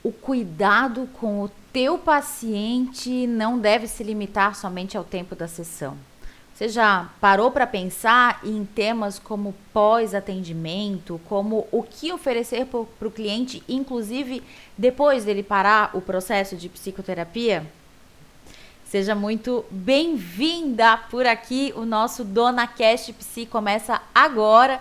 o cuidado com o teu paciente não deve se limitar somente ao tempo da sessão. Você já parou para pensar em temas como pós-atendimento, como o que oferecer para o cliente, inclusive depois dele parar o processo de psicoterapia? Seja muito bem-vinda por aqui, o nosso Dona Cast Psi começa agora.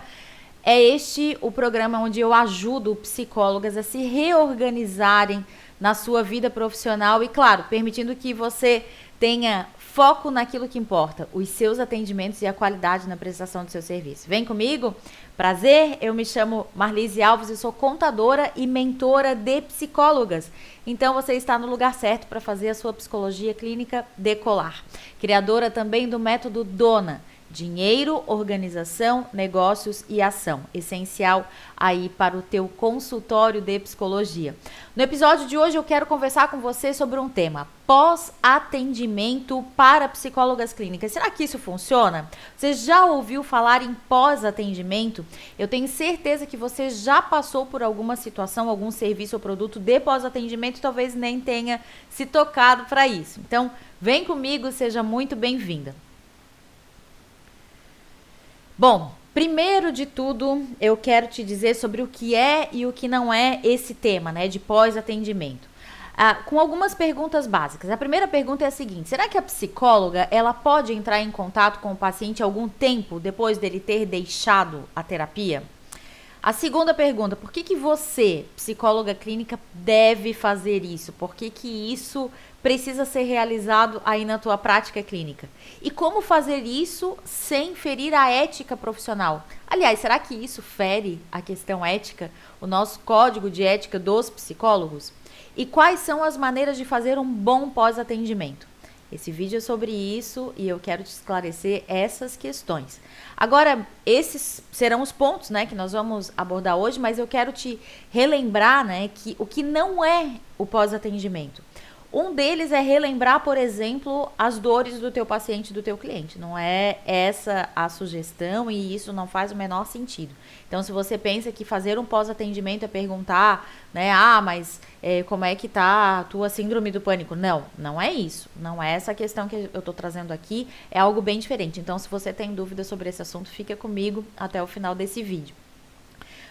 É este o programa onde eu ajudo psicólogas a se reorganizarem na sua vida profissional e, claro, permitindo que você tenha foco naquilo que importa, os seus atendimentos e a qualidade na prestação do seu serviço. Vem comigo? Prazer, eu me chamo Marlise Alves e sou contadora e mentora de psicólogas. Então você está no lugar certo para fazer a sua psicologia clínica decolar. Criadora também do método Dona. Dinheiro, organização, negócios e ação. Essencial aí para o teu consultório de psicologia. No episódio de hoje eu quero conversar com você sobre um tema: pós-atendimento para psicólogas clínicas. Será que isso funciona? Você já ouviu falar em pós-atendimento? Eu tenho certeza que você já passou por alguma situação, algum serviço ou produto de pós-atendimento e talvez nem tenha se tocado para isso. Então, vem comigo, seja muito bem-vinda. Bom, primeiro de tudo, eu quero te dizer sobre o que é e o que não é esse tema, né, de pós-atendimento. Com algumas perguntas básicas. A primeira pergunta é a seguinte: será que a psicóloga ela pode entrar em contato com o paciente algum tempo depois dele ter deixado a terapia? A segunda pergunta: por que você, psicóloga clínica, deve fazer isso? Por que isso precisa ser realizado aí na tua prática clínica? E como fazer isso sem ferir a ética profissional? Aliás, será que isso fere a questão ética, o nosso código de ética dos psicólogos? E quais são as maneiras de fazer um bom pós-atendimento? Esse vídeo é sobre isso e eu quero te esclarecer essas questões. Agora, esses serão os pontos, né, que nós vamos abordar hoje, mas eu quero te relembrar, né, que o que não é o pós-atendimento. Um deles é relembrar, por exemplo, as dores do teu paciente, do teu cliente. Não é essa a sugestão e isso não faz o menor sentido. Então, se você pensa que fazer um pós-atendimento é perguntar, né, mas como é que tá a tua síndrome do pânico? Não, não é isso. Não é essa a questão que eu tô trazendo aqui. É algo bem diferente. Então, se você tem dúvida sobre esse assunto, fica comigo até o final desse vídeo.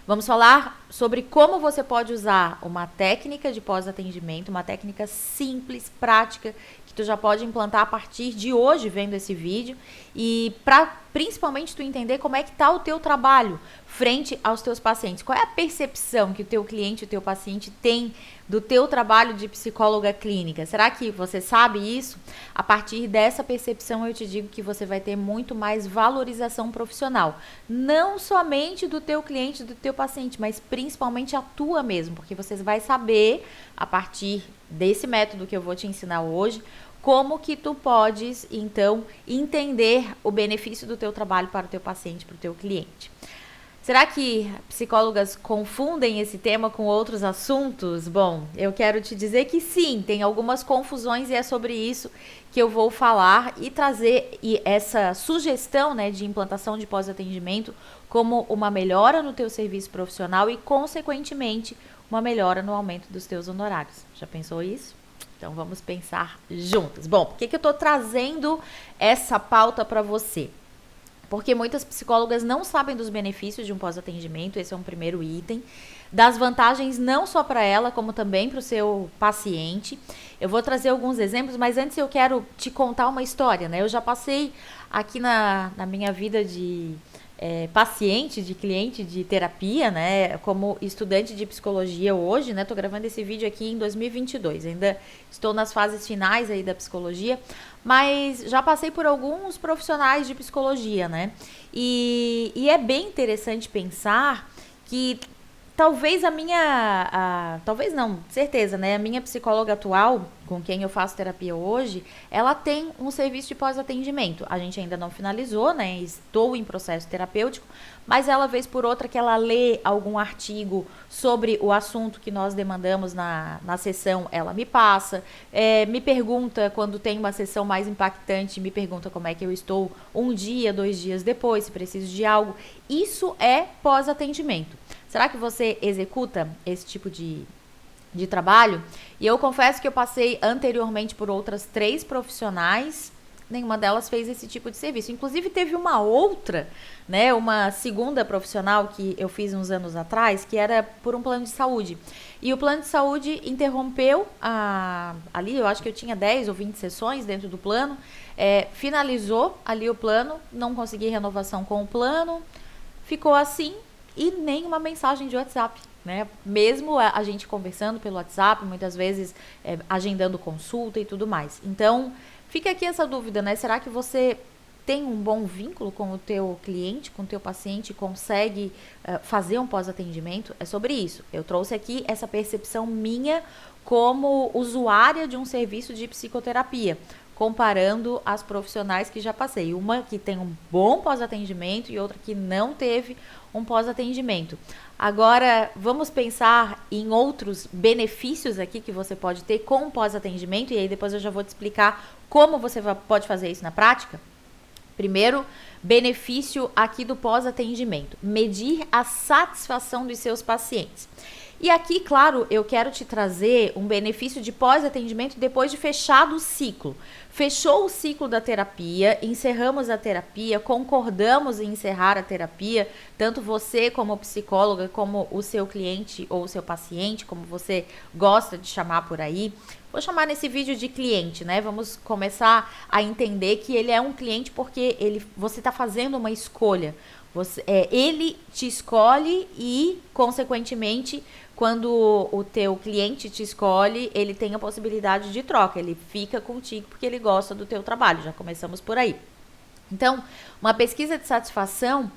Vamos falar sobre como você pode usar uma técnica de pós-atendimento, uma técnica simples, prática, que tu já pode implantar a partir de hoje vendo esse vídeo e para principalmente tu entender como é que tá o teu trabalho frente aos teus pacientes. Qual é a percepção que o teu cliente, o teu paciente tem do teu trabalho de psicóloga clínica? Será que você sabe isso? A partir dessa percepção eu te digo que você vai ter muito mais valorização profissional. Não somente do teu cliente, do teu paciente, mas principalmente a tua mesmo, porque você vai saber, a partir desse método que eu vou te ensinar hoje, como que tu podes, então, entender o benefício do teu trabalho para o teu paciente, para o teu cliente. Será que psicólogas confundem esse tema com outros assuntos? Bom, eu quero te dizer que sim, tem algumas confusões e é sobre isso que eu vou falar e trazer essa sugestão, né, de implantação de pós-atendimento como uma melhora no teu serviço profissional e, consequentemente, uma melhora no aumento dos teus honorários. Já pensou isso? Então, vamos pensar juntas. Bom, por que eu estou trazendo essa pauta para você? Porque muitas psicólogas não sabem dos benefícios de um pós-atendimento, esse é um primeiro item. Das vantagens não só para ela, como também para o seu paciente. Eu vou trazer alguns exemplos, mas antes eu quero te contar uma história, né? Eu já passei aqui na minha vida de paciente, de cliente de terapia, né, como estudante de psicologia hoje, né, tô gravando esse vídeo aqui em 2022, ainda estou nas fases finais aí da psicologia, mas já passei por alguns profissionais de psicologia, né, e é bem interessante pensar que talvez talvez não, certeza, né? A minha psicóloga atual, com quem eu faço terapia hoje, ela tem um serviço de pós-atendimento. A gente ainda não finalizou, né? Estou em processo terapêutico, mas ela, vez por outra, que ela lê algum artigo sobre o assunto que nós demandamos na sessão, ela me passa, me pergunta, quando tem uma sessão mais impactante, me pergunta como é que eu estou um dia, 2 dias depois, se preciso de algo. Isso é pós-atendimento. Será que você executa esse tipo de de trabalho, e eu confesso que eu passei anteriormente por outras 3 profissionais, nenhuma delas fez esse tipo de serviço. Inclusive teve uma outra, né, uma segunda profissional que eu fiz uns anos atrás, que era por um plano de saúde. E o plano de saúde interrompeu ali, eu acho que eu tinha 10 ou 20 sessões dentro do plano, finalizou ali o plano, não consegui renovação com o plano, ficou assim e nem uma mensagem de WhatsApp. Né? Mesmo a gente conversando pelo WhatsApp, muitas vezes agendando consulta e tudo mais. Então, fica aqui essa dúvida, né? Será que você tem um bom vínculo com o teu cliente, com o teu paciente, consegue fazer um pós-atendimento? É sobre isso. Eu trouxe aqui essa percepção minha como usuária de um serviço de psicoterapia, comparando as profissionais que já passei. Uma que tem um bom pós-atendimento e outra que não teve um pós-atendimento. Agora, vamos pensar em outros benefícios aqui que você pode ter com o pós-atendimento, e aí depois eu já vou te explicar como você pode fazer isso na prática. Primeiro, benefício aqui do pós-atendimento: medir a satisfação dos seus pacientes. E aqui, claro, eu quero te trazer um benefício de pós-atendimento depois de fechado o ciclo. Fechou o ciclo da terapia, encerramos a terapia, concordamos em encerrar a terapia, tanto você como psicóloga, como o seu cliente ou o seu paciente, como você gosta de chamar por aí. Vou chamar nesse vídeo de cliente, né? Vamos começar a entender que ele é um cliente porque você está fazendo uma escolha. Ele te escolhe e, consequentemente, quando o teu cliente te escolhe, ele tem a possibilidade de troca. Ele fica contigo porque ele gosta do teu trabalho. Já começamos por aí. Então, uma pesquisa de satisfação,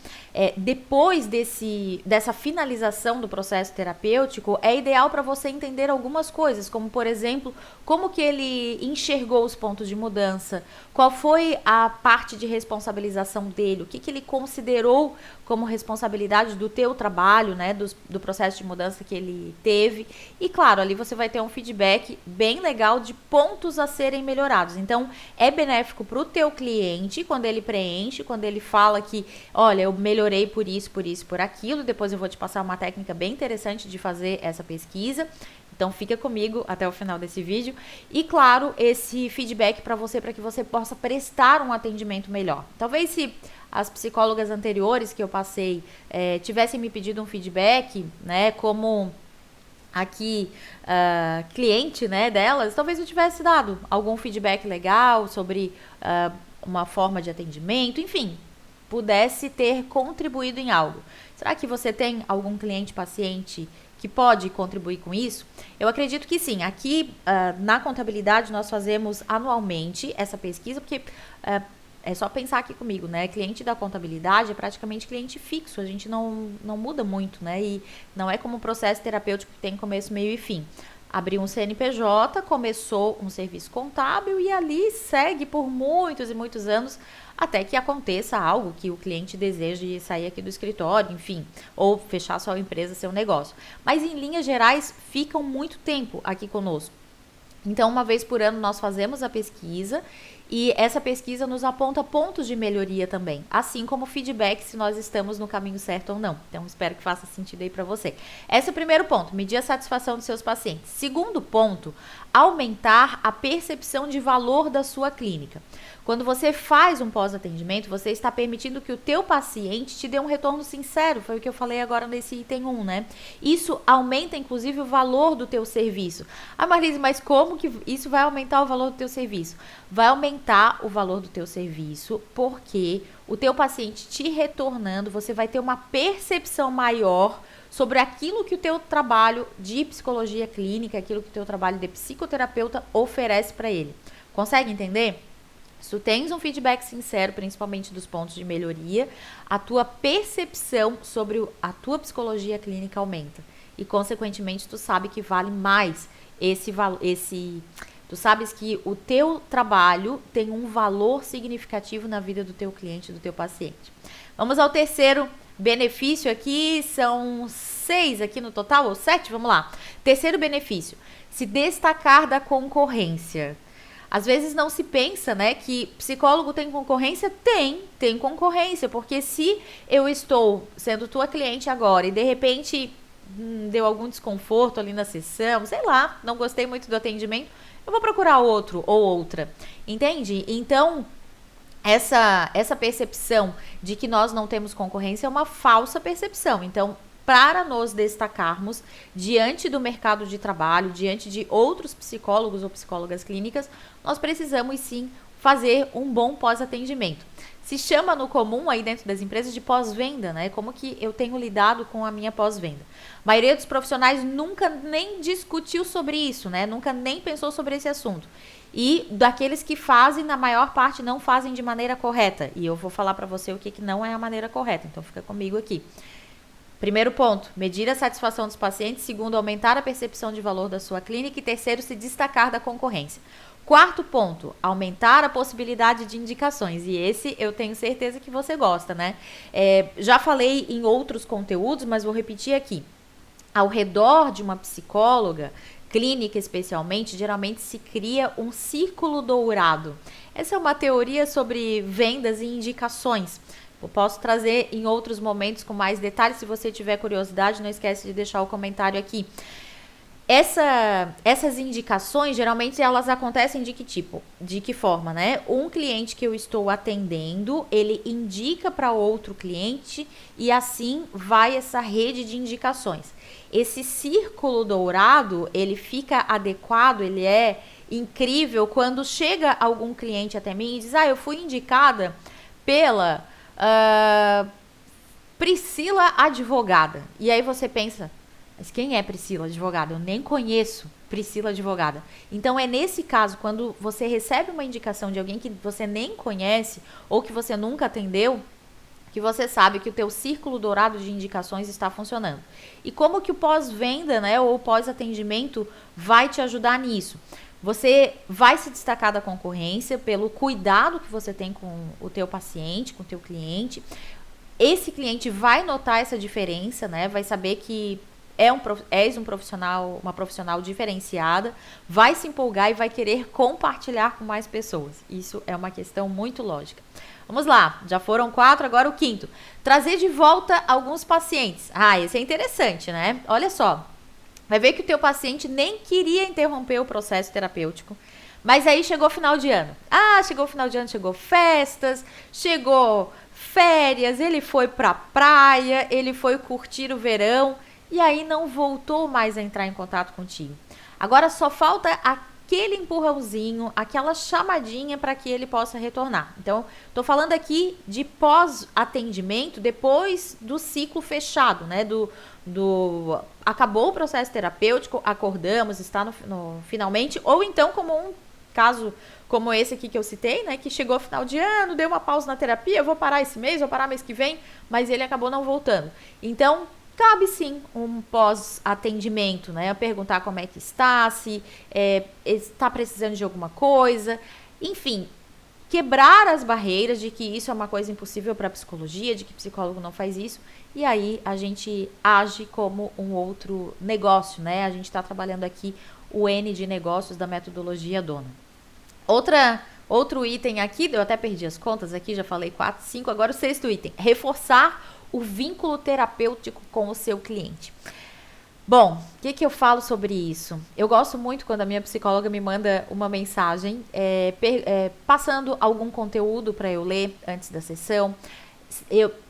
depois dessa finalização do processo terapêutico, é ideal para você entender algumas coisas, como, por exemplo, como que ele enxergou os pontos de mudança, qual foi a parte de responsabilização dele, o que ele considerou como responsabilidade do teu trabalho, né, do processo de mudança que ele teve. E, claro, ali você vai ter um feedback bem legal de pontos a serem melhorados. Então, é benéfico para o teu cliente quando ele preenche, quando ele fala que, olha, eu melhorei por isso, por aquilo. Depois eu vou te passar uma técnica bem interessante de fazer essa pesquisa. Então fica comigo até o final desse vídeo. E claro, esse feedback para que você possa prestar um atendimento melhor. Talvez se as psicólogas anteriores que eu passei tivessem me pedido um feedback, né, como aqui cliente, né, delas, talvez eu tivesse dado algum feedback legal sobre uma forma de atendimento, enfim, pudesse ter contribuído em algo. Será que você tem algum cliente, paciente que pode contribuir com isso? Eu acredito que sim. Aqui na contabilidade nós fazemos anualmente essa pesquisa, porque é só pensar aqui comigo, né? Cliente da contabilidade é praticamente cliente fixo, a gente não muda muito, né? E não é como um processo terapêutico que tem começo, meio e fim. Abriu um CNPJ, começou um serviço contábil e ali segue por muitos e muitos anos até que aconteça algo que o cliente deseje sair aqui do escritório, enfim, ou fechar sua empresa, seu negócio. Mas em linhas gerais, ficam muito tempo aqui conosco. Então, uma vez por ano nós fazemos a pesquisa e essa pesquisa nos aponta pontos de melhoria também, assim como feedback se nós estamos no caminho certo ou não. Então, espero que faça sentido aí para você. Esse é o primeiro ponto, medir a satisfação dos seus pacientes. Segundo ponto, aumentar a percepção de valor da sua clínica. Quando você faz um pós-atendimento, você está permitindo que o teu paciente te dê um retorno sincero, foi o que eu falei agora nesse item 1, né? Isso aumenta, inclusive, o valor do teu serviço. Ah, Marlise, mas como que isso vai aumentar o valor do teu serviço? Vai aumentar o valor do teu serviço porque o teu paciente te retornando, você vai ter uma percepção maior sobre aquilo que o teu trabalho de psicologia clínica, aquilo que o teu trabalho de psicoterapeuta oferece para ele. Consegue entender? Se tu tens um feedback sincero, principalmente dos pontos de melhoria, a tua percepção sobre a tua psicologia clínica aumenta. E, consequentemente, tu sabe que vale mais tu sabes que o teu trabalho tem um valor significativo na vida do teu cliente, do teu paciente. Vamos ao terceiro benefício aqui, são 6 aqui no total, ou 7, vamos lá. Terceiro benefício, se destacar da concorrência. Às vezes não se pensa, né, que psicólogo tem concorrência? Tem concorrência, porque se eu estou sendo tua cliente agora e de repente deu algum desconforto ali na sessão, sei lá, não gostei muito do atendimento, eu vou procurar outro ou outra, entende? Então, essa percepção de que nós não temos concorrência é uma falsa percepção. Então, para nos destacarmos diante do mercado de trabalho, diante de outros psicólogos ou psicólogas clínicas, nós precisamos sim fazer um bom pós-atendimento. Se chama no comum aí dentro das empresas de pós-venda, né? Como que eu tenho lidado com a minha pós-venda. A maioria dos profissionais nunca nem discutiu sobre isso, né? Nunca nem pensou sobre esse assunto. E daqueles que fazem, na maior parte não fazem de maneira correta. E eu vou falar para você o que não é a maneira correta. Então fica comigo aqui. Primeiro ponto, medir a satisfação dos pacientes. Segundo, aumentar a percepção de valor da sua clínica. E terceiro, se destacar da concorrência. Quarto ponto, aumentar a possibilidade de indicações. E esse eu tenho certeza que você gosta, né? Já falei em outros conteúdos, mas vou repetir aqui. Ao redor de uma psicóloga, clínica especialmente, geralmente se cria um círculo dourado. Essa é uma teoria sobre vendas e indicações. Eu posso trazer em outros momentos com mais detalhes. Se você tiver curiosidade, não esquece de deixar o comentário aqui. Essas indicações, geralmente, elas acontecem de que tipo? De que forma, né? Um cliente que eu estou atendendo, ele indica para outro cliente e assim vai essa rede de indicações. Esse círculo dourado, ele fica adequado, ele é incrível quando chega algum cliente até mim e diz, eu fui indicada pela Priscila Advogada. E aí você pensa, mas quem é Priscila Advogada? Eu nem conheço Priscila Advogada. Então é nesse caso, quando você recebe uma indicação de alguém que você nem conhece ou que você nunca atendeu, que você sabe que o teu círculo dourado de indicações está funcionando. E como que o pós-venda, né, ou o pós-atendimento vai te ajudar nisso? Você vai se destacar da concorrência pelo cuidado que você tem com o teu paciente, com o teu cliente. Esse cliente vai notar essa diferença, né? Vai saber que és um profissional, uma profissional diferenciada, vai se empolgar e vai querer compartilhar com mais pessoas. Isso é uma questão muito lógica. Vamos lá, já foram 4, agora o 5º. Trazer de volta alguns pacientes. Esse é interessante, né? Olha só, vai ver que o teu paciente nem queria interromper o processo terapêutico, mas aí chegou o final de ano. Chegou o final de ano, chegou festas, chegou férias, ele foi pra praia, ele foi curtir o verão, e aí não voltou mais a entrar em contato contigo. Agora só falta aquele empurrãozinho, aquela chamadinha para que ele possa retornar. Então, estou falando aqui de pós-atendimento, depois do ciclo fechado, né? Acabou o processo terapêutico, acordamos, está no finalmente, ou então como um caso como esse aqui que eu citei, né? Que chegou final de ano, deu uma pausa na terapia, eu vou parar esse mês, vou parar mês que vem, mas ele acabou não voltando. Então, cabe sim um pós-atendimento, né? Perguntar como é que está, se está precisando de alguma coisa. Enfim, quebrar as barreiras de que isso é uma coisa impossível para a psicologia, de que psicólogo não faz isso. E aí a gente age como um outro negócio, né? A gente está trabalhando aqui o N de negócios da metodologia Dona. Outro item aqui, eu até perdi as contas aqui, já falei 4, 5, agora o 6º item. Reforçar o vínculo terapêutico com o seu cliente. Bom, o que eu falo sobre isso? Eu gosto muito quando a minha psicóloga me manda uma mensagem passando algum conteúdo para eu ler antes da sessão.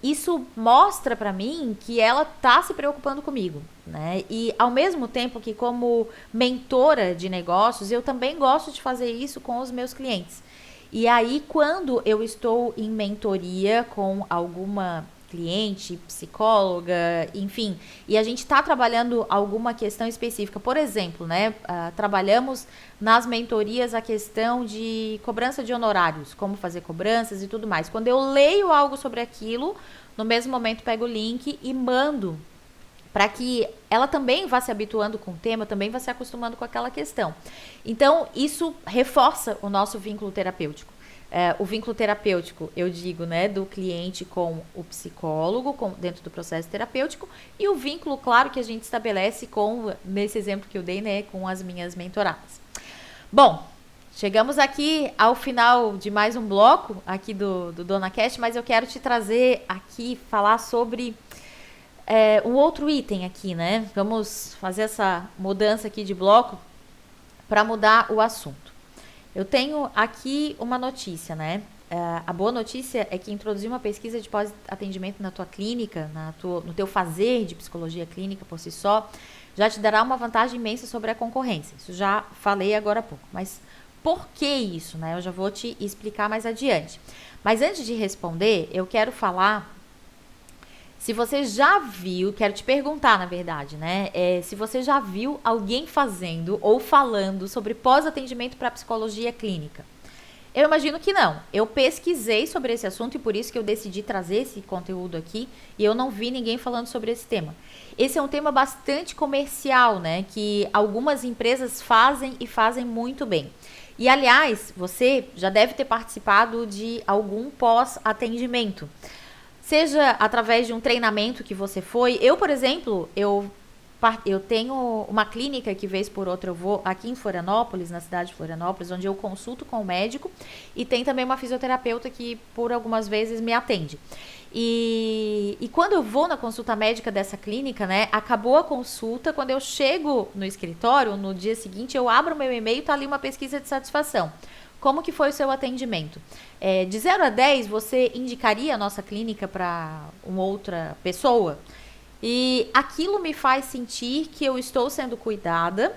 Isso mostra para mim que ela está se preocupando comigo, né? E ao mesmo tempo que como mentora de negócios, eu também gosto de fazer isso com os meus clientes. E aí, quando eu estou em mentoria com alguma cliente, psicóloga, enfim, e a gente está trabalhando alguma questão específica, por exemplo, né, trabalhamos nas mentorias a questão de cobrança de honorários, como fazer cobranças e tudo mais. Quando eu leio algo sobre aquilo, no mesmo momento pego o link e mando para que ela também vá se habituando com o tema, também vá se acostumando com aquela questão. Então, isso reforça o nosso vínculo terapêutico. O vínculo terapêutico, eu digo, né, do cliente com o psicólogo, dentro do processo terapêutico, e o vínculo, claro, que a gente estabelece nesse exemplo que eu dei, né, com as minhas mentoradas. Bom, chegamos aqui ao final de mais um bloco aqui do Dona Cast, mas eu quero te trazer aqui, falar sobre Um outro item aqui, né? Vamos fazer essa mudança aqui de bloco para mudar o assunto. Eu tenho aqui uma notícia, né? A boa notícia é que introduzir uma pesquisa de pós-atendimento na tua clínica, no teu fazer de psicologia clínica por si só, já te dará uma vantagem imensa sobre a concorrência. Isso já falei agora há pouco. Mas por que isso, né? Eu já vou te explicar mais adiante. Mas antes de responder, eu quero falar... Se você já viu, quero te perguntar, na verdade, né? Se você já viu alguém fazendo ou falando sobre pós-atendimento para psicologia clínica. Eu imagino que não. Eu pesquisei sobre esse assunto e por isso que eu decidi trazer esse conteúdo aqui e eu não vi ninguém falando sobre esse tema. Esse é um tema bastante comercial, né? Que algumas empresas fazem e fazem muito bem. E, aliás, você já deve ter participado de algum pós-atendimento. Seja através de um treinamento que você foi. Eu, por exemplo, eu tenho uma clínica que vez por outra eu vou aqui em Florianópolis, na cidade de Florianópolis, onde eu consulto com o médico e tem também uma fisioterapeuta que por algumas vezes me atende. E quando eu vou na consulta médica dessa clínica, né, acabou a consulta, quando eu chego no escritório, no dia seguinte, eu abro meu e-mail e tá ali uma pesquisa de satisfação. Como que foi o seu atendimento? De 0 a 10, você indicaria a nossa clínica para uma outra pessoa? E aquilo me faz sentir que eu estou sendo cuidada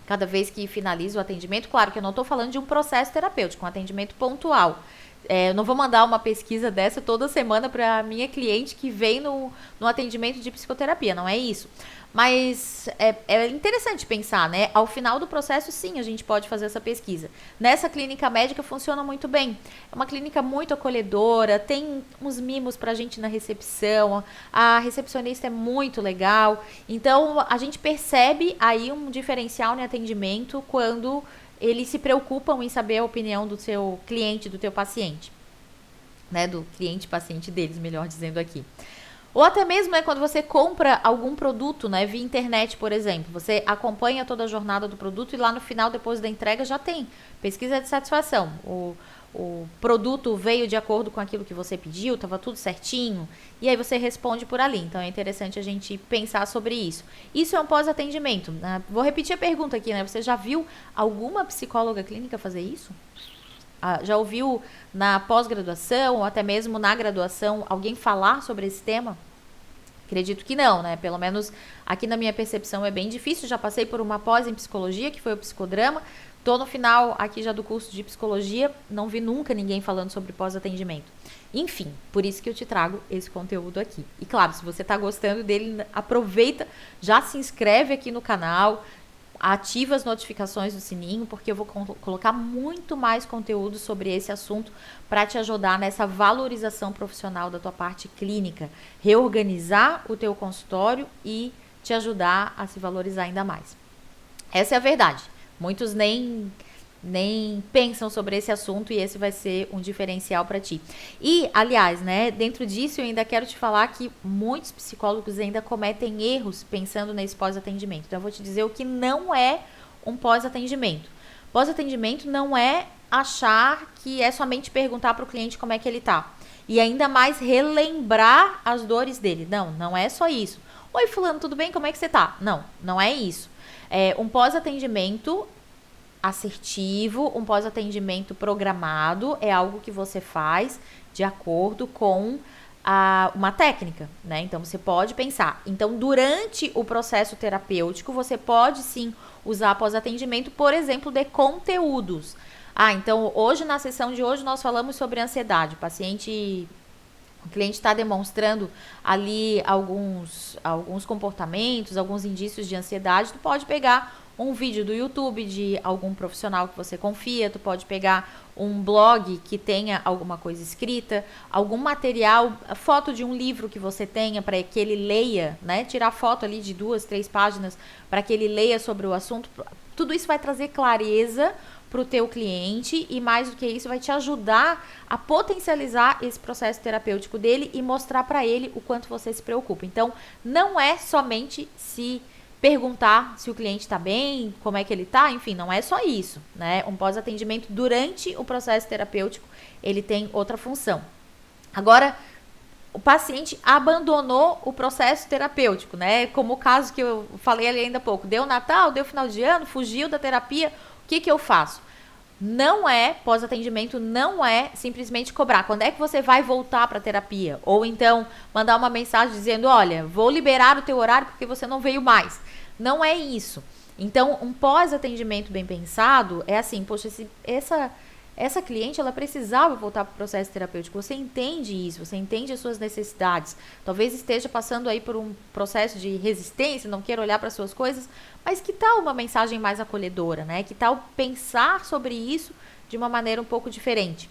cada vez que finalizo o atendimento. Claro que eu não estou falando de um processo terapêutico, um atendimento pontual. Eu não vou mandar uma pesquisa dessa toda semana para minha cliente que vem no atendimento de psicoterapia, não é isso. Mas é interessante pensar, né? Ao final do processo, sim, a gente pode fazer essa pesquisa. Nessa clínica médica funciona muito bem. É uma clínica muito acolhedora, tem uns mimos pra gente na recepção, a recepcionista é muito legal. Então, a gente percebe aí um diferencial no atendimento quando eles se preocupam em saber a opinião do seu cliente, do teu paciente. Né? Do cliente paciente deles, melhor dizendo aqui. Ou até mesmo quando você compra algum produto, né, via internet, por exemplo. Você acompanha toda a jornada do produto e lá no final, depois da entrega, já tem pesquisa de satisfação. O produto veio de acordo com aquilo que você pediu, estava tudo certinho. E aí você responde por ali. Então é interessante a gente pensar sobre isso. Isso é um pós-atendimento. Né? Vou repetir a pergunta aqui, né? Você já viu alguma psicóloga clínica fazer isso? Já ouviu na pós-graduação ou até mesmo na graduação alguém falar sobre esse tema? Acredito que não, né? Pelo menos aqui na minha percepção é bem difícil. Já passei por uma pós em psicologia, que foi o psicodrama. Tô no final aqui já do curso de psicologia. Não vi nunca ninguém falando sobre pós-atendimento. Enfim, por isso que eu te trago esse conteúdo aqui. E claro, se você tá gostando dele, aproveita, já se inscreve aqui no canal, ativa as notificações do sininho, porque eu vou colocar muito mais conteúdo sobre esse assunto para te ajudar nessa valorização profissional da tua parte clínica, reorganizar o teu consultório e te ajudar a se valorizar ainda mais. Essa é a verdade. Muitos nem pensam sobre esse assunto e esse vai ser um diferencial para ti. E, aliás, né, dentro disso eu ainda quero te falar que muitos psicólogos ainda cometem erros pensando nesse pós-atendimento. Então eu vou te dizer o que não é um pós-atendimento. Pós-atendimento não é achar que é somente perguntar para o cliente como é que ele tá. E ainda mais relembrar as dores dele. Não é só isso. Oi, fulano, tudo bem? Como é que você tá? Não é isso. Um pós-atendimento assertivo, um pós-atendimento programado é algo que você faz de acordo com uma técnica, né? Então, você pode pensar. Então, durante o processo terapêutico, você pode sim usar pós-atendimento, por exemplo, de conteúdos. Então, hoje, na sessão de hoje, nós falamos sobre ansiedade. O cliente está demonstrando ali alguns comportamentos, alguns indícios de ansiedade. Tu pode pegar um vídeo do YouTube de algum profissional que você confia, tu pode pegar um blog que tenha alguma coisa escrita, algum material, foto de um livro que você tenha para que ele leia, né? Tirar foto ali de 2, 3 páginas para que ele leia sobre o assunto. Tudo isso vai trazer clareza para o teu cliente e mais do que isso vai te ajudar a potencializar esse processo terapêutico dele e mostrar para ele o quanto você se preocupa. Então, não é somente se perguntar se o cliente está bem, como é que ele está, enfim, não é só isso, né? Um pós-atendimento durante o processo terapêutico, ele tem outra função. Agora, o paciente abandonou o processo terapêutico, né? Como o caso que eu falei ali ainda há pouco. Deu Natal, deu final de ano, fugiu da terapia. O que eu faço? Não é, pós-atendimento, não é simplesmente cobrar. Quando é que você vai voltar para a terapia? Ou então mandar uma mensagem dizendo, olha, vou liberar o teu horário porque você não veio mais. Não é isso. Então, um pós-atendimento bem pensado é assim, poxa, essa cliente, ela precisava voltar para o processo terapêutico. Você entende isso, você entende as suas necessidades. Talvez esteja passando aí por um processo de resistência, não queira olhar para as suas coisas, mas que tal uma mensagem mais acolhedora, né? Que tal pensar sobre isso de uma maneira um pouco diferente?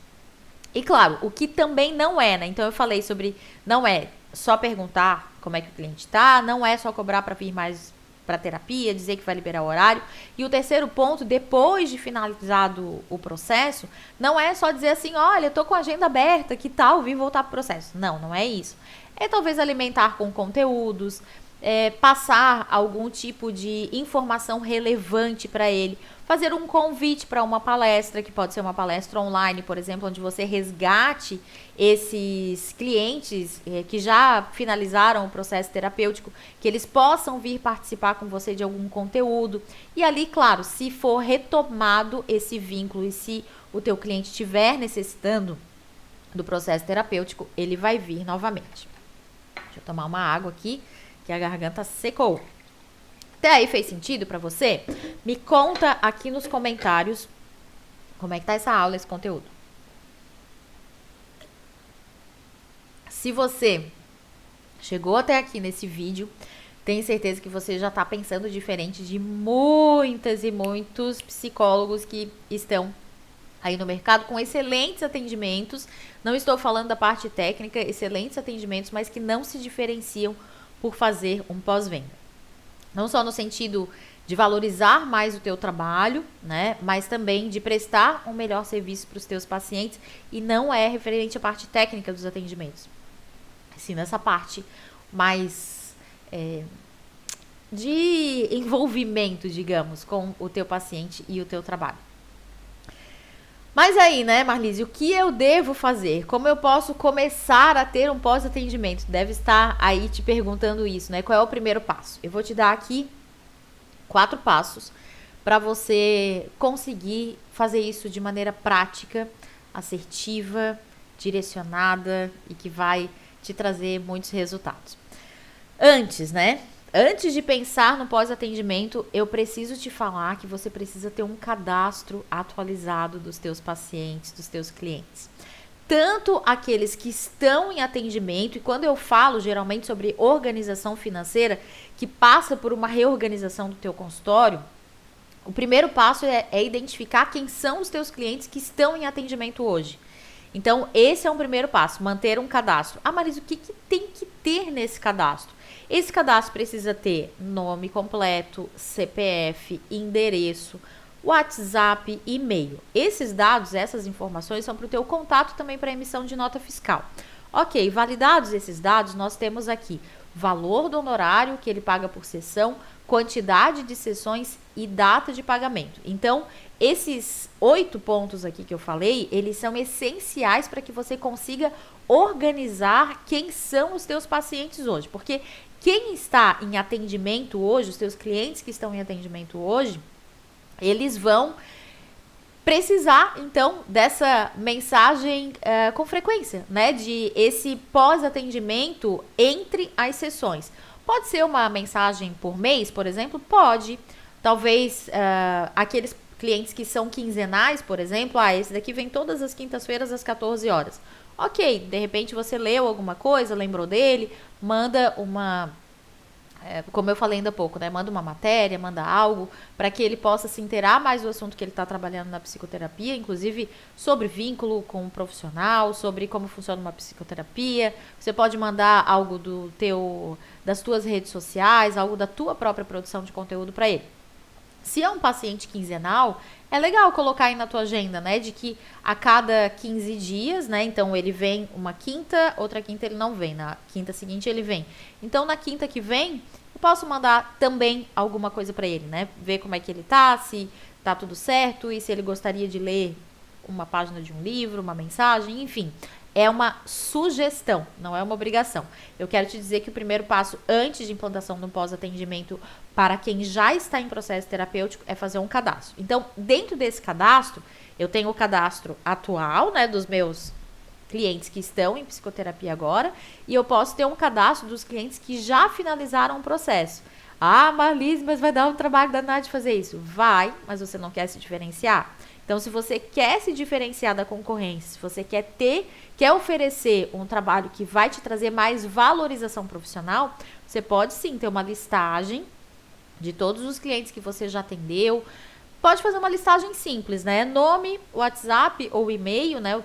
E claro, o que também não é, né? Então eu falei sobre, não é só perguntar como é que o cliente tá, não é só cobrar para vir mais para terapia, dizer que vai liberar o horário. E o terceiro ponto, depois de finalizado o processo, não é só dizer assim, olha, eu tô com a agenda aberta, que tal vir voltar pro processo? Não, não é isso. É talvez alimentar com conteúdos, passar algum tipo de informação relevante para ele, fazer um convite para uma palestra, que pode ser uma palestra online, por exemplo, onde você resgate esses clientes que já finalizaram o processo terapêutico, que eles possam vir participar com você de algum conteúdo. E ali, claro, se for retomado esse vínculo e se o teu cliente estiver necessitando do processo terapêutico, ele vai vir novamente. Deixa eu tomar uma água aqui, que a garganta secou. Até aí fez sentido para você? Me conta aqui nos comentários como é que tá essa aula, esse conteúdo. Se você chegou até aqui nesse vídeo, tenho certeza que você já tá pensando diferente de muitas e muitos psicólogos que estão aí no mercado com excelentes atendimentos. Não estou falando da parte técnica, excelentes atendimentos, mas que não se diferenciam por fazer um pós-venda. Não só no sentido de valorizar mais o teu trabalho, né, mas também de prestar um melhor serviço para os teus pacientes, e não é referente à parte técnica dos atendimentos, sim nessa parte mais de envolvimento, digamos, com o teu paciente e o teu trabalho. Mas aí, né, Marlise, o que eu devo fazer? Como eu posso começar a ter um pós-atendimento? Deve estar aí te perguntando isso, né? Qual é o primeiro passo? Eu vou te dar aqui 4 passos para você conseguir fazer isso de maneira prática, assertiva, direcionada e que vai te trazer muitos resultados. Antes de pensar no pós-atendimento, eu preciso te falar que você precisa ter um cadastro atualizado dos teus pacientes, dos teus clientes. Tanto aqueles que estão em atendimento, e quando eu falo geralmente sobre organização financeira, que passa por uma reorganização do teu consultório, o primeiro passo é identificar quem são os teus clientes que estão em atendimento hoje. Então, esse é um primeiro passo, manter um cadastro. Ah, Marisa, o que tem que ter nesse cadastro? Esse cadastro precisa ter nome completo, CPF, endereço, WhatsApp, e-mail. Esses dados, essas informações são para o teu contato também para emissão de nota fiscal. Ok, validados esses dados, nós temos aqui valor do honorário que ele paga por sessão, quantidade de sessões e data de pagamento. Então, esses 8 pontos aqui que eu falei, eles são essenciais para que você consiga organizar quem são os teus pacientes hoje. Porque quem está em atendimento hoje, os teus clientes que estão em atendimento hoje, eles vão precisar, então, dessa mensagem com frequência, né? De esse pós-atendimento entre as sessões. Pode ser uma mensagem por mês, por exemplo? Pode. Talvez aqueles clientes que são quinzenais, por exemplo, esse daqui vem todas as quintas-feiras às 14 horas. Ok, de repente você leu alguma coisa, lembrou dele, manda uma... como eu falei ainda há pouco, né? Manda uma matéria, manda algo para que ele possa se inteirar mais do assunto que ele está trabalhando na psicoterapia, inclusive sobre vínculo com o profissional, sobre como funciona uma psicoterapia. Você pode mandar algo das tuas redes sociais, algo da tua própria produção de conteúdo para ele. Se é um paciente quinzenal, é legal colocar aí na tua agenda, né? De que a cada 15 dias, né? Então, ele vem uma quinta, outra quinta ele não vem. Na quinta seguinte ele vem. Então, na quinta que vem, eu posso mandar também alguma coisa para ele, né? Ver como é que ele tá, se tá tudo certo e se ele gostaria de ler uma página de um livro, uma mensagem, enfim. é uma sugestão, não é uma obrigação. Eu quero te dizer que o primeiro passo antes de implantação de um pós-atendimento para quem já está em processo terapêutico é fazer um cadastro. Então, dentro desse cadastro, eu tenho o cadastro atual, né, dos meus clientes que estão em psicoterapia agora, e eu posso ter um cadastro dos clientes que já finalizaram o processo. Ah, Marlise, mas vai dar um trabalho danado de fazer isso. Vai, mas você não quer se diferenciar? Então, se você quer se diferenciar da concorrência, se você quer oferecer um trabalho que vai te trazer mais valorização profissional, você pode sim ter uma listagem de todos os clientes que você já atendeu. Pode fazer uma listagem simples, né? Nome, WhatsApp ou e-mail, né?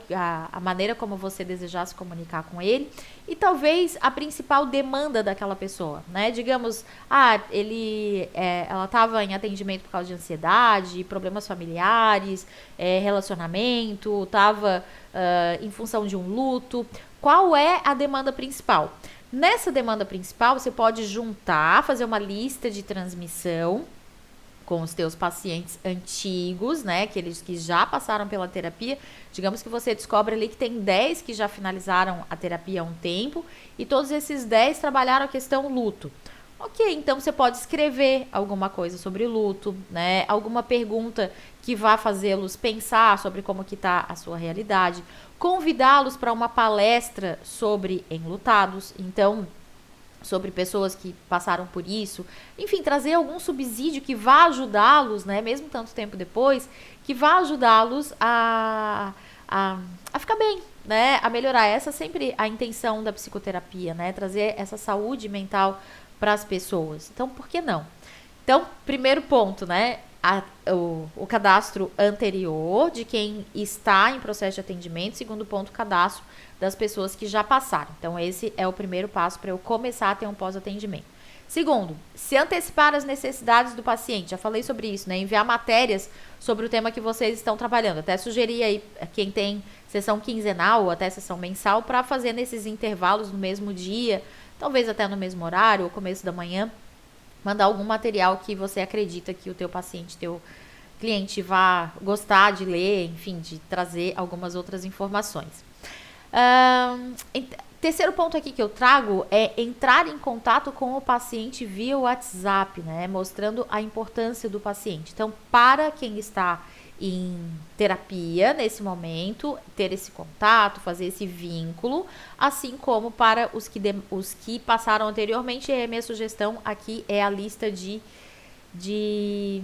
A maneira como você desejar se comunicar com ele. E talvez a principal demanda daquela pessoa, né? Digamos, ela estava em atendimento por causa de ansiedade, problemas familiares, relacionamento, estava em função de um luto. Qual é a demanda principal? Nessa demanda principal, você pode juntar, fazer uma lista de transmissão com os teus pacientes antigos, né, aqueles que já passaram pela terapia. Digamos que você descobre ali que tem 10 que já finalizaram a terapia há um tempo e todos esses 10 trabalharam a questão luto. Ok, então você pode escrever alguma coisa sobre o luto, né, alguma pergunta que vá fazê-los pensar sobre como que está a sua realidade, convidá-los para uma palestra sobre enlutados, então sobre pessoas que passaram por isso, enfim, trazer algum subsídio que vá ajudá-los, né, mesmo tanto tempo depois, que vá ajudá-los a ficar bem, né, a melhorar. Essa é sempre a intenção da psicoterapia, né, trazer essa saúde mental para as pessoas. Então, por que não? Então, primeiro ponto, né, o cadastro anterior de quem está em processo de atendimento. Segundo ponto, o cadastro das pessoas que já passaram. Então, esse é o primeiro passo para eu começar a ter um pós-atendimento. Segundo, se antecipar as necessidades do paciente. Já falei sobre isso, né? Enviar matérias sobre o tema que vocês estão trabalhando. Até sugeri aí quem tem sessão quinzenal ou até sessão mensal para fazer nesses intervalos no mesmo dia, talvez até no mesmo horário ou começo da manhã, mandar algum material que você acredita que o teu paciente, teu cliente vá gostar de ler, enfim, de trazer algumas outras informações. Terceiro ponto aqui que eu trago é entrar em contato com o paciente via WhatsApp, né? Mostrando a importância do paciente. Então, para quem está em terapia nesse momento, ter esse contato, fazer esse vínculo, assim como para os que passaram anteriormente. E a minha sugestão aqui é a lista de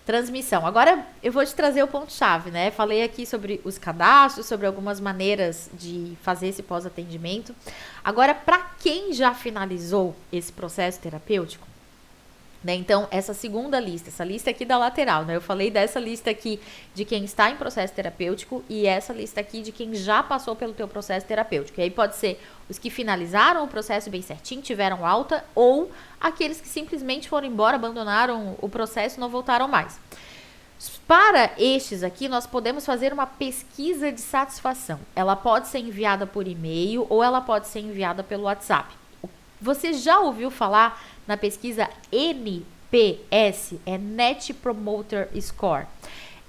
transmissão. Agora eu vou te trazer o ponto-chave, né? Falei aqui sobre os cadastros, sobre algumas maneiras de fazer esse pós-atendimento. Agora, para quem já finalizou esse processo terapêutico, né? Então, essa segunda lista, essa lista aqui da lateral, né? Eu falei dessa lista aqui de quem está em processo terapêutico e essa lista aqui de quem já passou pelo teu processo terapêutico. E aí pode ser os que finalizaram o processo bem certinho, tiveram alta, ou aqueles que simplesmente foram embora, abandonaram o processo e não voltaram mais. Para estes aqui, nós podemos fazer uma pesquisa de satisfação. Ela pode ser enviada por e-mail ou ela pode ser enviada pelo WhatsApp. Você já ouviu falar na pesquisa NPS, é Net Promoter Score?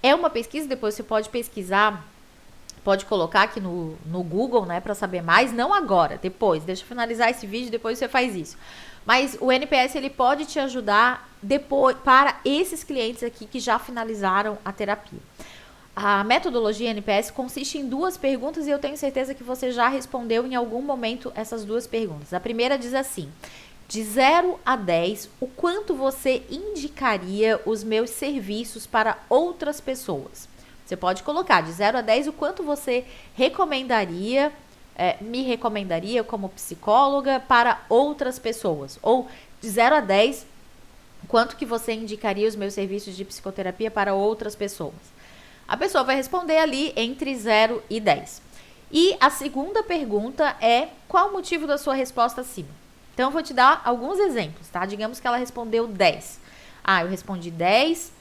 É uma pesquisa, depois você pode pesquisar, pode colocar aqui no Google, né, para saber mais, não agora, depois, deixa eu finalizar esse vídeo, depois você faz isso. Mas o NPS, ele pode te ajudar depois para esses clientes aqui que já finalizaram a terapia. A metodologia NPS consiste em 2 perguntas e eu tenho certeza que você já respondeu em algum momento essas 2 perguntas. A primeira diz assim: de 0 a 10, o quanto você indicaria os meus serviços para outras pessoas? Você pode colocar de 0 a 10 o quanto você recomendaria, me recomendaria como psicóloga para outras pessoas. Ou de 0 a 10, quanto que você indicaria os meus serviços de psicoterapia para outras pessoas? A pessoa vai responder ali entre 0 e 10. E a segunda pergunta é: qual o motivo da sua resposta acima? Então, eu vou te dar alguns exemplos, tá? Digamos que ela respondeu 10. Eu respondi 10.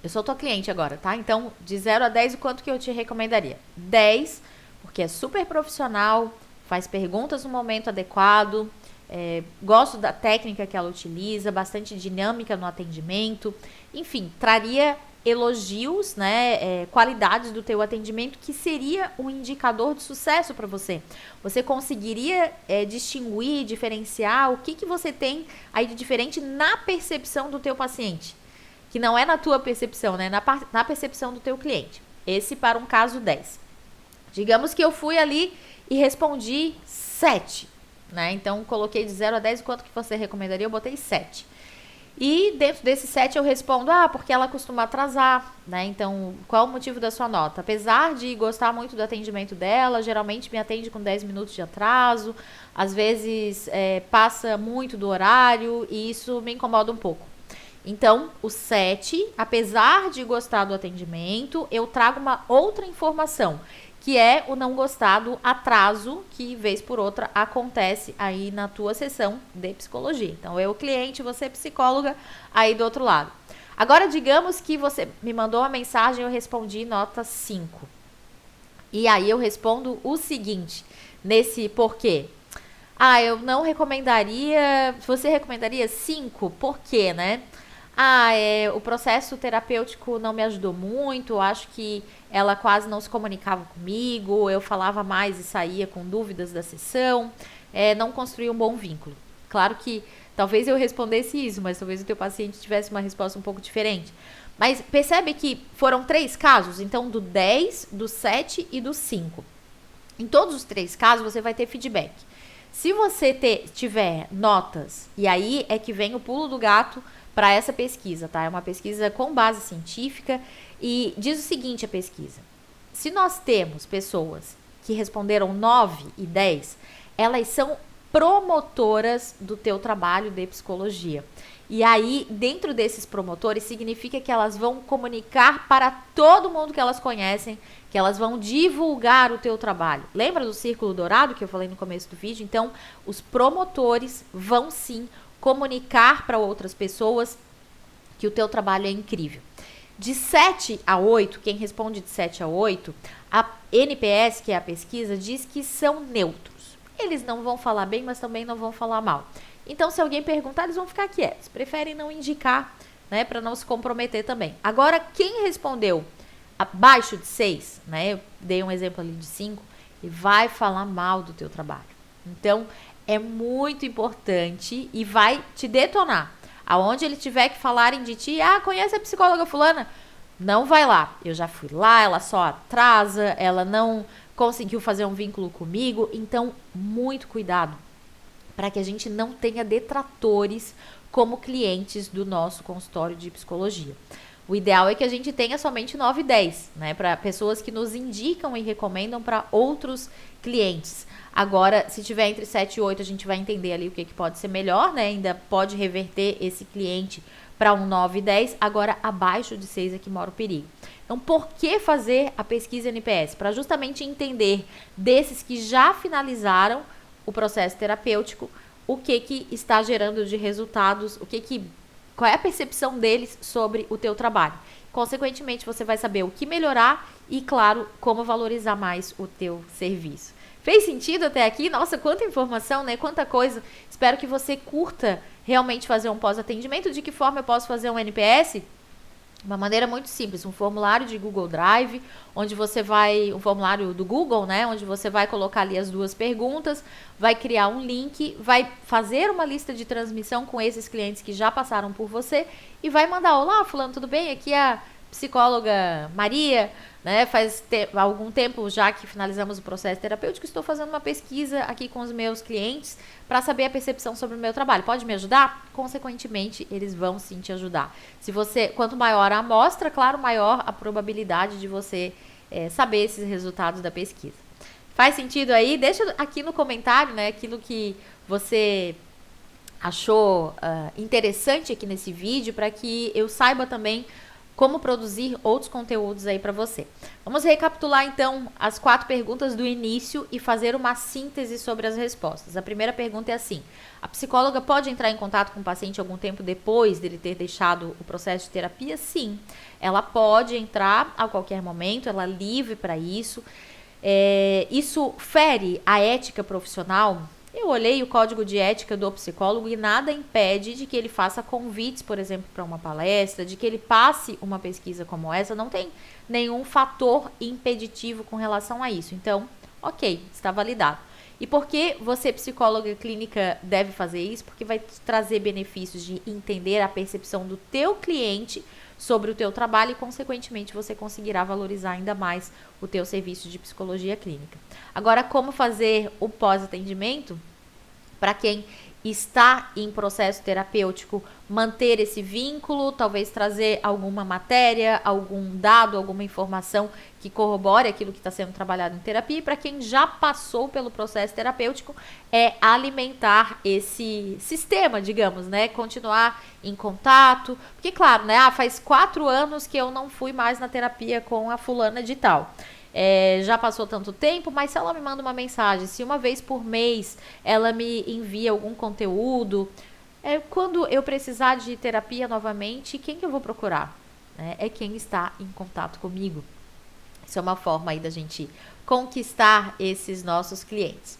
Eu sou tua cliente agora, tá? Então, de 0 a 10, o quanto que eu te recomendaria? 10, porque é super profissional, faz perguntas no momento adequado, gosto da técnica que ela utiliza, bastante dinâmica no atendimento. Enfim, traria elogios, né, qualidades do teu atendimento que seria um indicador de sucesso para você. Você conseguiria distinguir, diferenciar o que você tem aí de diferente na percepção do teu paciente, que não é na tua percepção, né, na percepção do teu cliente. Esse para um caso 10. Digamos que eu fui ali e respondi 7, né? Então, coloquei de 0 a 10, quanto que você recomendaria? Eu botei 7. E dentro desses 7 eu respondo, porque ela costuma atrasar, né? Então, qual o motivo da sua nota? Apesar de gostar muito do atendimento dela, geralmente me atende com 10 minutos de atraso, às vezes passa muito do horário e isso me incomoda um pouco. Então, o 7, apesar de gostar do atendimento, eu trago uma outra informação, que é o não gostar do atraso, que vez por outra acontece aí na tua sessão de psicologia. Então, eu cliente, você psicóloga, aí do outro lado. Agora, digamos que você me mandou uma mensagem e eu respondi nota 5. E aí eu respondo o seguinte, nesse porquê. Eu não recomendaria, você recomendaria 5? Por quê, né? O processo terapêutico não me ajudou muito, acho que ela quase não se comunicava comigo, eu falava mais e saía com dúvidas da sessão, não construí um bom vínculo. Claro que talvez eu respondesse isso, mas talvez o teu paciente tivesse uma resposta um pouco diferente. Mas percebe que foram 3 casos, então do 10, do 7 e do 5. Em todos os 3 casos você vai ter feedback. Se você tiver notas, e aí é que vem o pulo do gato para essa pesquisa, tá? É uma pesquisa com base científica e diz o seguinte a pesquisa. Se nós temos pessoas que responderam 9 e 10, elas são promotoras do teu trabalho de psicologia. E aí, dentro desses promotores, significa que elas vão comunicar para todo mundo que elas conhecem, que elas vão divulgar o teu trabalho. Lembra do círculo dourado que eu falei no começo do vídeo? Então, os promotores vão sim comunicar para outras pessoas que o teu trabalho é incrível. De 7 a 8, quem responde de 7 a 8, a NPS, que é a pesquisa, diz que são neutros. Eles não vão falar bem, mas também não vão falar mal. Então, se alguém perguntar, eles vão ficar quietos. Preferem não indicar, né, para não se comprometer também. Agora, quem respondeu abaixo de 6, né, eu dei um exemplo ali de 5, e vai falar mal do teu trabalho. Então, é muito importante e vai te detonar. Aonde ele tiver que falarem de ti, conhece a psicóloga fulana? Não vai lá. Eu já fui lá, ela só atrasa, ela não conseguiu fazer um vínculo comigo. Então, muito cuidado para que a gente não tenha detratores como clientes do nosso consultório de psicologia. O ideal é que a gente tenha somente 9 e 10, né? Para pessoas que nos indicam e recomendam para outros clientes. Agora, se tiver entre 7 e 8, a gente vai entender ali o que pode ser melhor, né? Ainda pode reverter esse cliente para um 9 e 10. Agora, abaixo de 6 é que mora o perigo. Então, por que fazer a pesquisa NPS? Para justamente entender desses que já finalizaram o processo terapêutico, o que está gerando de resultados, qual é a percepção deles sobre o teu trabalho. Consequentemente, você vai saber o que melhorar e, claro, como valorizar mais o teu serviço. Fez sentido até aqui? Nossa, quanta informação, né? Quanta coisa. Espero que você curta realmente fazer um pós-atendimento. De que forma eu posso fazer um NPS? Uma maneira muito simples, um formulário de Google Drive, onde você vai, um formulário do Google, né, onde você vai colocar ali as 2 perguntas, vai criar um link, vai fazer uma lista de transmissão com esses clientes que já passaram por você e vai mandar, olá, fulano, tudo bem? Aqui é a psicóloga Maria, né, faz algum tempo já que finalizamos o processo terapêutico, estou fazendo uma pesquisa aqui com os meus clientes para saber a percepção sobre o meu trabalho. Pode me ajudar? Consequentemente, eles vão sim te ajudar. Quanto maior a amostra, claro, maior a probabilidade de você saber esses resultados da pesquisa. Faz sentido aí? Deixa aqui no comentário, né, aquilo que você achou interessante aqui nesse vídeo, para que eu saiba também como produzir outros conteúdos aí para você. Vamos recapitular então as 4 perguntas do início e fazer uma síntese sobre as respostas. A primeira pergunta é assim: a psicóloga pode entrar em contato com o paciente algum tempo depois dele ter deixado o processo de terapia? Sim, ela pode entrar a qualquer momento, ela é livre para isso. Isso fere a ética profissional? Eu olhei o código de ética do psicólogo e nada impede de que ele faça convites, por exemplo, para uma palestra, de que ele passe uma pesquisa como essa. Não tem nenhum fator impeditivo com relação a isso. Então, ok, está validado. E por que você, psicóloga clínica, deve fazer isso? Porque vai te trazer benefícios de entender a percepção do teu cliente sobre o teu trabalho e, consequentemente, você conseguirá valorizar ainda mais o teu serviço de psicologia clínica. Agora, como fazer o pós-atendimento? Para quem está em processo terapêutico, manter esse vínculo, talvez trazer alguma matéria, algum dado, alguma informação que corrobore aquilo que está sendo trabalhado em terapia. E para quem já passou pelo processo terapêutico, é alimentar esse sistema, digamos, né? Continuar em contato. Porque, claro, né? Faz 4 anos que eu não fui mais na terapia com a fulana de tal. Já passou tanto tempo, mas se ela me manda uma mensagem, se uma vez por mês ela me envia algum conteúdo, quando eu precisar de terapia novamente, quem que eu vou procurar? É quem está em contato comigo. Isso é uma forma aí da gente conquistar esses nossos clientes.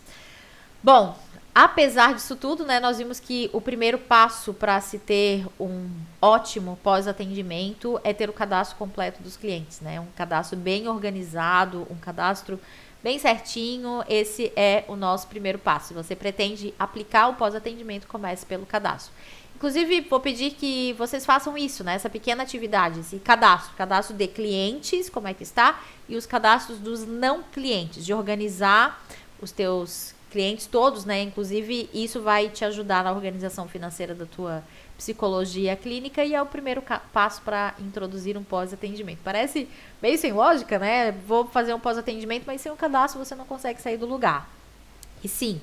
Bom, apesar disso tudo, né, nós vimos que o primeiro passo para se ter um ótimo pós-atendimento é ter o cadastro completo dos clientes, né? Um cadastro bem organizado, um cadastro bem certinho. Esse é o nosso primeiro passo. Se você pretende aplicar o pós-atendimento, comece pelo cadastro. Inclusive, vou pedir que vocês façam isso, né? Essa pequena atividade, esse cadastro de clientes, como é que está, e os cadastros dos não clientes, de organizar os teus clientes todos, né? Inclusive, isso vai te ajudar na organização financeira da tua psicologia clínica e é o primeiro passo para introduzir um pós-atendimento. Parece meio sem lógica, né? Vou fazer um pós-atendimento, mas sem um cadastro você não consegue sair do lugar. E sim,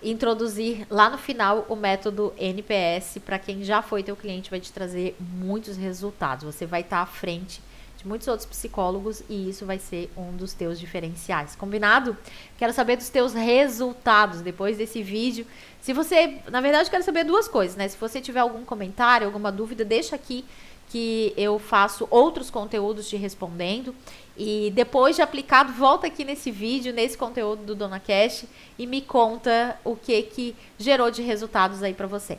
introduzir lá no final o método NPS, para quem já foi teu cliente, vai te trazer muitos resultados. Você vai estar à frente de muitos outros psicólogos e isso vai ser um dos teus diferenciais. Combinado? Quero saber dos teus resultados depois desse vídeo. Se você, na verdade, quero saber 2 coisas, né? Se você tiver algum comentário, alguma dúvida, deixa aqui que eu faço outros conteúdos te respondendo. E depois de aplicado, volta aqui nesse vídeo, nesse conteúdo do Dona Cash e me conta o que gerou de resultados aí para você.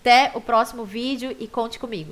Até o próximo vídeo e conte comigo.